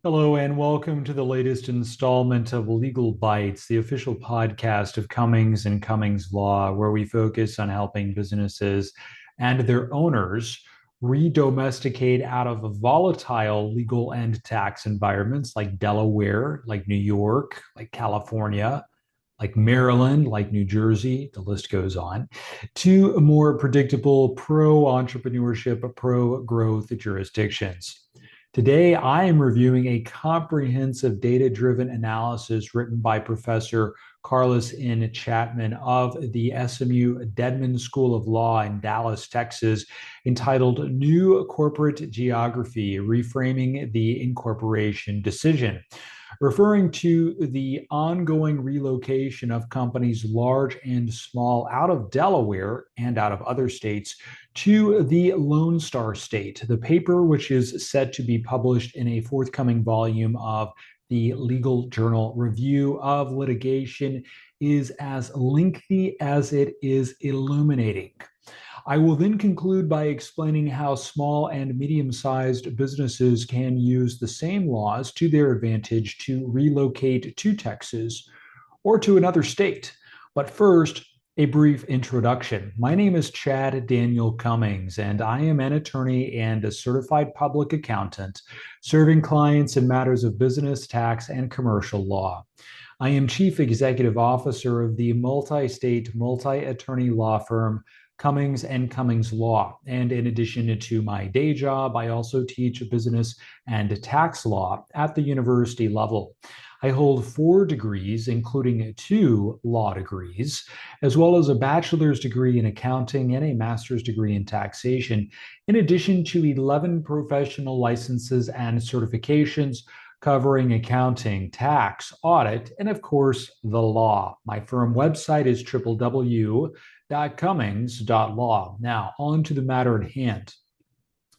Hello, and welcome to the latest installment of Legal Bites, the official podcast of Cummings and Cummings Law, where we focus on helping businesses and their owners re-domesticate out of volatile legal and tax environments like Delaware, like New York, like California, like Maryland, like New Jersey, the list goes on, to more predictable pro-entrepreneurship, pro-growth jurisdictions. Today, I am reviewing a comprehensive data-driven analysis written by Professor Carlos N. Chapman of the SMU Dedman School of Law in Dallas, Texas, entitled New Corporate Geography: Reframing the Incorporation Decision, referring to the ongoing relocation of companies large and small out of Delaware and out of other states to the Lone Star State. The paper, which is set to be published in a forthcoming volume of the Legal Journal Review of Litigation, is as lengthy as it is illuminating. I will then conclude by explaining how small and medium-sized businesses can use the same laws to their advantage to relocate to Texas or to another state. But first, a brief introduction. My name is Chad Daniel Cummings, and I am an attorney and a certified public accountant serving clients in matters of business, tax, and commercial law. I am Chief Executive Officer of the multi-state, multi-attorney law firm Cummings and Cummings Law. And in addition to my day job, I also teach business and tax law at the university level. I hold 4 degrees, including 2 law degrees, as well as a bachelor's degree in accounting and a master's degree in taxation, in addition to 11 professional licenses and certifications covering accounting, tax, audit, and of course, the law. My firm website is www.cummings.law. Now, on to the matter at hand.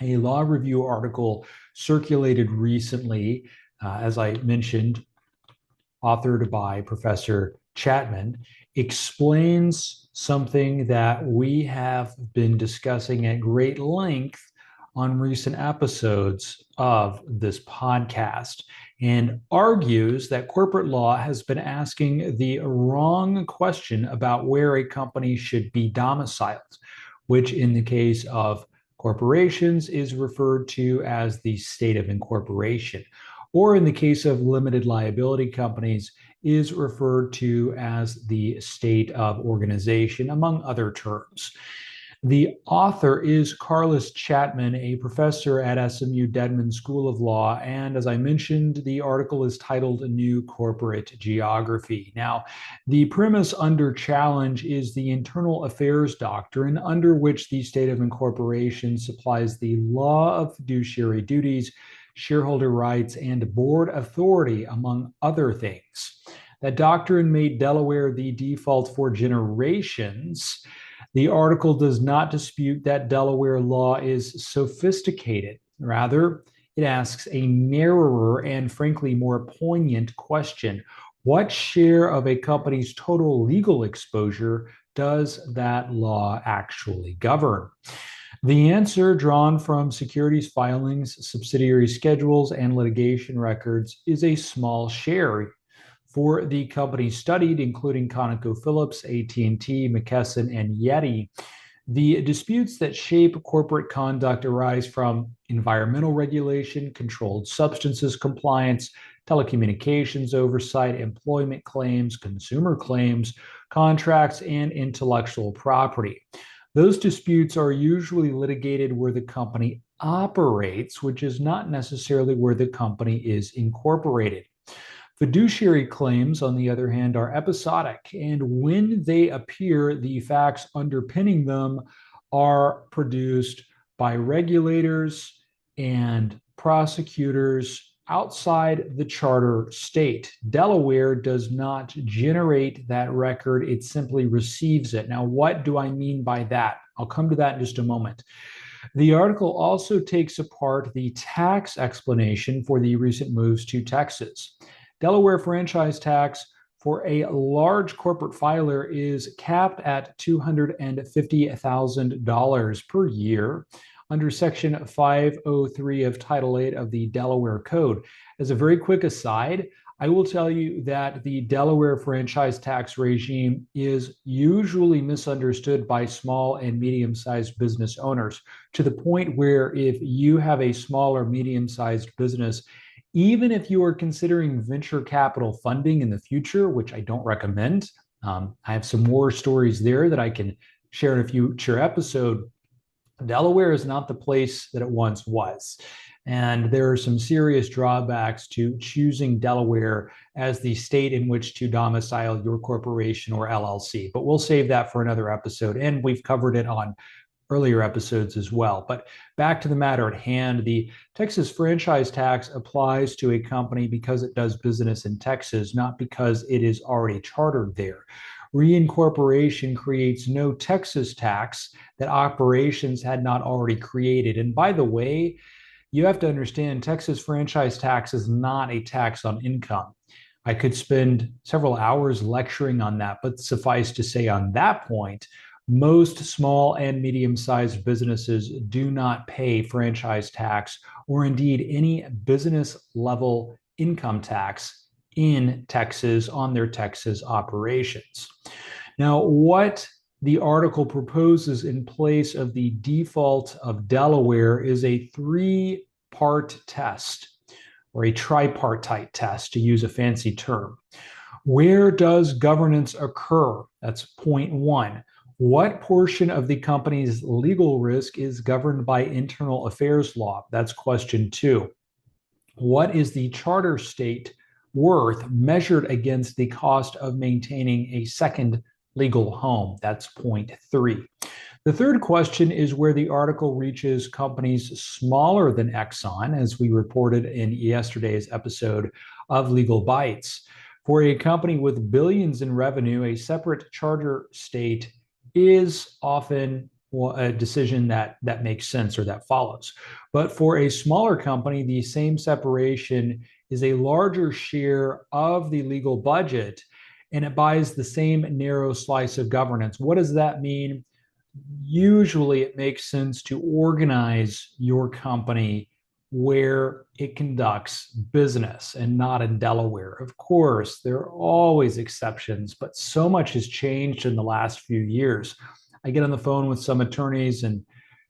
A law review article circulated recently, as I mentioned, authored by Professor Chapman, explains something that we have been discussing at great length on recent episodes of this podcast, and argues that corporate law has been asking the wrong question about where a company should be domiciled, which in the case of corporations is referred to as the state of incorporation, or in the case of limited liability companies is referred to as the state of organization, among other terms. The author is Carlos Chapman, a professor at SMU Dedman School of Law. And as I mentioned, the article is titled New Corporate Geography. Now, the premise under challenge is the internal affairs doctrine, under which the state of incorporation supplies the law of fiduciary duties, shareholder rights, and board authority, among other things. That doctrine made Delaware the default for generations. The article does not dispute that Delaware law is sophisticated. Rather, it asks a narrower and frankly more poignant question. What share of a company's total legal exposure does that law actually govern? The answer, drawn from securities filings, subsidiary schedules, and litigation records, is a small share. For the companies studied, including ConocoPhillips, AT&T, McKesson, and Yeti, the disputes that shape corporate conduct arise from environmental regulation, controlled substances compliance, telecommunications oversight, employment claims, consumer claims, contracts, and intellectual property. Those disputes are usually litigated where the company operates, which is not necessarily where the company is incorporated. Fiduciary claims, on the other hand, are episodic, and when they appear, the facts underpinning them are produced by regulators and prosecutors outside the charter state. Delaware does not generate that record, it simply receives it. Now, what do I mean by that? I'll come to that in just a moment. The article also takes apart the tax explanation for the recent moves to Texas. Delaware franchise tax for a large corporate filer is capped at $250,000 per year under Section 503 of Title 8 of the Delaware Code. As a very quick aside, I will tell you that the Delaware franchise tax regime is usually misunderstood by small and medium-sized business owners to the point where if you have a small or medium-sized business, even if you are considering venture capital funding in the future, which I don't recommend, I have some more stories there that I can share in a future episode. Delaware is not the place that it once was. And there are some serious drawbacks to choosing Delaware as the state in which to domicile your corporation or LLC. But we'll save that for another episode. And we've covered it on earlier episodes as well. But back to the matter at hand, the Texas franchise tax applies to a company because it does business in Texas, not because it is already chartered there. Reincorporation creates no Texas tax that operations had not already created. And by the way, you have to understand Texas franchise tax is not a tax on income. I could spend several hours lecturing on that, but suffice to say on that point, most small and medium-sized businesses do not pay franchise tax or indeed any business level income tax in Texas on their Texas operations. Now, what the article proposes in place of the default of Delaware is a three-part test, or a tripartite test, to use a fancy term. Where does governance occur? That's point one. What portion of the company's legal risk is governed by internal affairs law? That's question two. What is the charter state worth measured against the cost of maintaining a second legal home? That's point three. The third question is where the article reaches companies smaller than Exxon, as we reported in yesterday's episode of Legal Bytes. For a company with billions in revenue, a separate charter state is often a decision that makes sense or that follows. But for a smaller company, the same separation is a larger share of the legal budget, and it buys the same narrow slice of governance. What does that mean? Usually it makes sense to organize your company where it conducts business and not in Delaware. Of course, there are always exceptions, but so much has changed in the last few years. I get on the phone with some attorneys and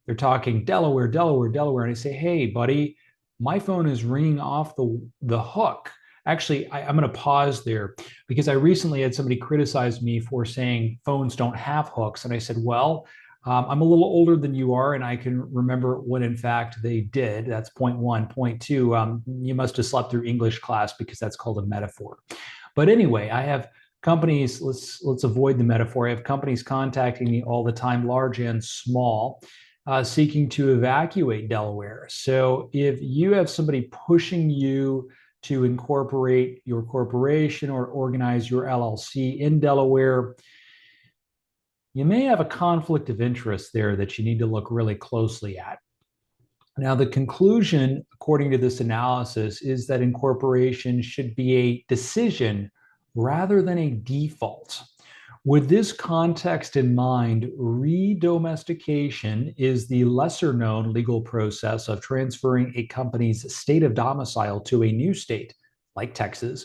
they're talking Delaware, Delaware, Delaware. And I say, hey, buddy, my phone is ringing off the hook. Actually, I'm going to pause there because I recently had somebody criticize me for saying phones don't have hooks. And I said, well, I'm a little older than you are, and I can remember when, in fact, they did. That's point one. Point two, you must have slept through English class because that's called a metaphor. But anyway, I have companies, let's avoid the metaphor. I have companies contacting me all the time, large and small, seeking to evacuate Delaware. So if you have somebody pushing you to incorporate your corporation or organize your LLC in Delaware, you may have a conflict of interest there that you need to look really closely at. Now, the conclusion, according to this analysis, is that incorporation should be a decision rather than a default. With this context in mind, redomestication is the lesser known legal process of transferring a company's state of domicile to a new state, like Texas,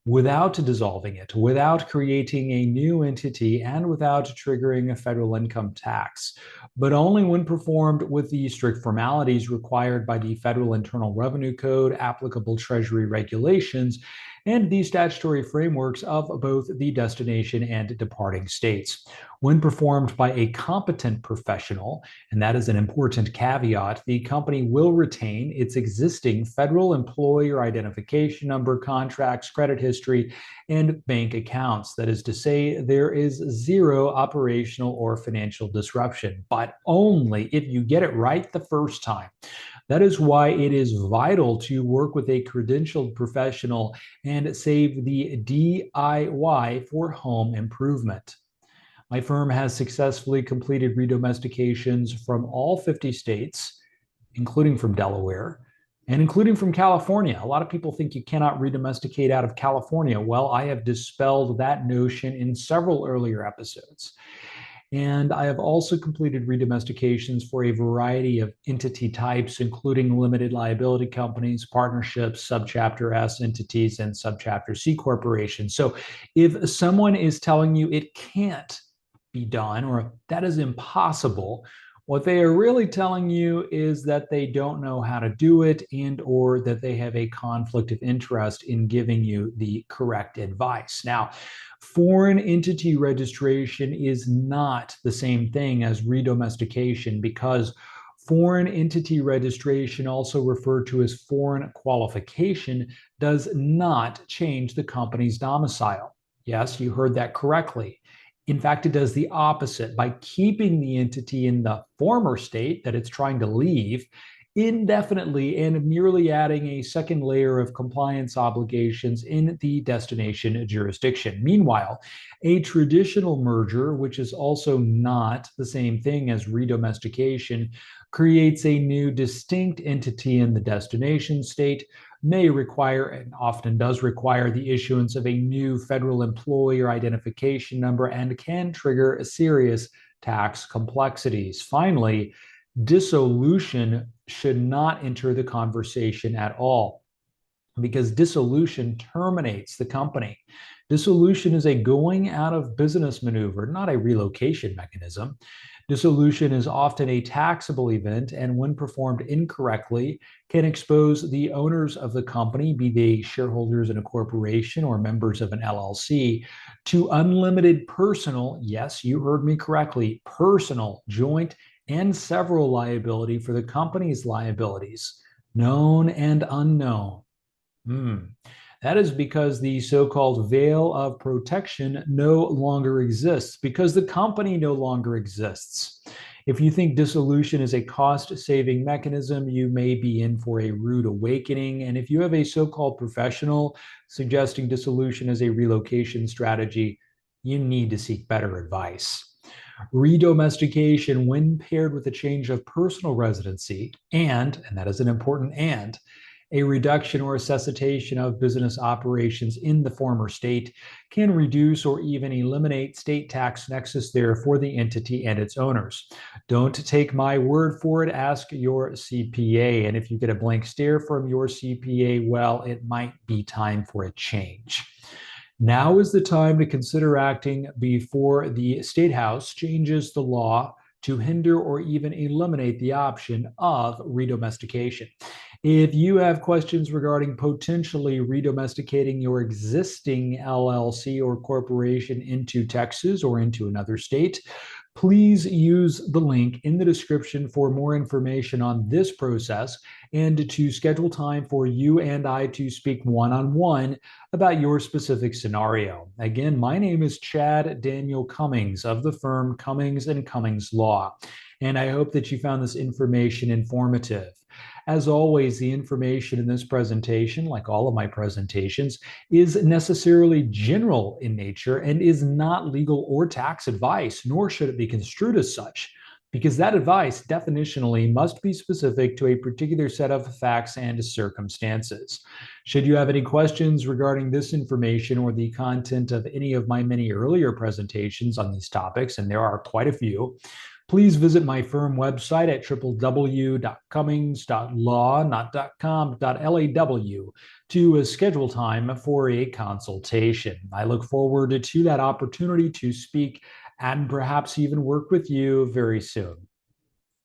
without dissolving it, without creating a new entity, and without triggering a federal income tax, but only when performed with the strict formalities required by the Federal Internal Revenue Code, applicable Treasury regulations, and the statutory frameworks of both the destination and departing states. When performed by a competent professional, and that is an important caveat, the company will retain its existing federal employer identification number, contracts, credit history, and bank accounts. That is to say, there is zero operational or financial disruption, but only if you get it right the first time. That is why it is vital to work with a credentialed professional and save the DIY for home improvement. My firm has successfully completed redomestications from all 50 states, including from Delaware, and including from California. A lot of people think you cannot redomesticate out of California. Well, I have dispelled that notion in several earlier episodes. And I have also completed redomestications for a variety of entity types, including limited liability companies, partnerships, subchapter S entities, and subchapter C corporations. So if someone is telling you it can't be done or that is impossible, what they are really telling you is that they don't know how to do it and or that they have a conflict of interest in giving you the correct advice. Now, foreign entity registration is not the same thing as redomestication because foreign entity registration, also referred to as foreign qualification, does not change the company's domicile. Yes, you heard that correctly. In fact, it does the opposite. By keeping the entity in the former state that it's trying to leave indefinitely and merely adding a second layer of compliance obligations in the destination jurisdiction. Meanwhile, a traditional merger, which is also not the same thing as redomestication, creates a new distinct entity in the destination state, may require and often does require the issuance of a new federal employer identification number and can trigger serious tax complexities. Finally, dissolution should not enter the conversation at all because dissolution terminates the company. Dissolution is a going out of business maneuver, not a relocation mechanism. Dissolution is often a taxable event, and when performed incorrectly, can expose the owners of the company, be they shareholders in a corporation or members of an LLC, to unlimited personal, yes, you heard me correctly, personal, joint, and several liability for the company's liabilities, known and unknown. That is because the so-called veil of protection no longer exists because the company no longer exists. If you think dissolution is a cost-saving mechanism, you may be in for a rude awakening. And if you have a so-called professional suggesting dissolution as a relocation strategy, you need to seek better advice. Redomestication, when paired with a change of personal residency, and that is an important and, a reduction or cessation of business operations in the former state can reduce or even eliminate state tax nexus there for the entity and its owners. Don't take my word for it, ask your CPA. And if you get a blank stare from your CPA, well, it might be time for a change. Now is the time to consider acting before the State House changes the law to hinder or even eliminate the option of redomestication. If you have questions regarding potentially redomesticating your existing LLC or corporation into Texas or into another state, please use the link in the description for more information on this process and to schedule time for you and I to speak one-on-one about your specific scenario. Again, my name is Chad Daniel Cummings of the firm Cummings and Cummings Law, and I hope that you found this information informative. As always, the information in this presentation, like all of my presentations, is necessarily general in nature and is not legal or tax advice, nor should it be construed as such, because that advice definitionally must be specific to a particular set of facts and circumstances. Should you have any questions regarding this information or the content of any of my many earlier presentations on these topics, and there are quite a few, please visit my firm website at www.cummings.law, not .com.law, to schedule time for a consultation. I look forward to that opportunity to speak and perhaps even work with you very soon.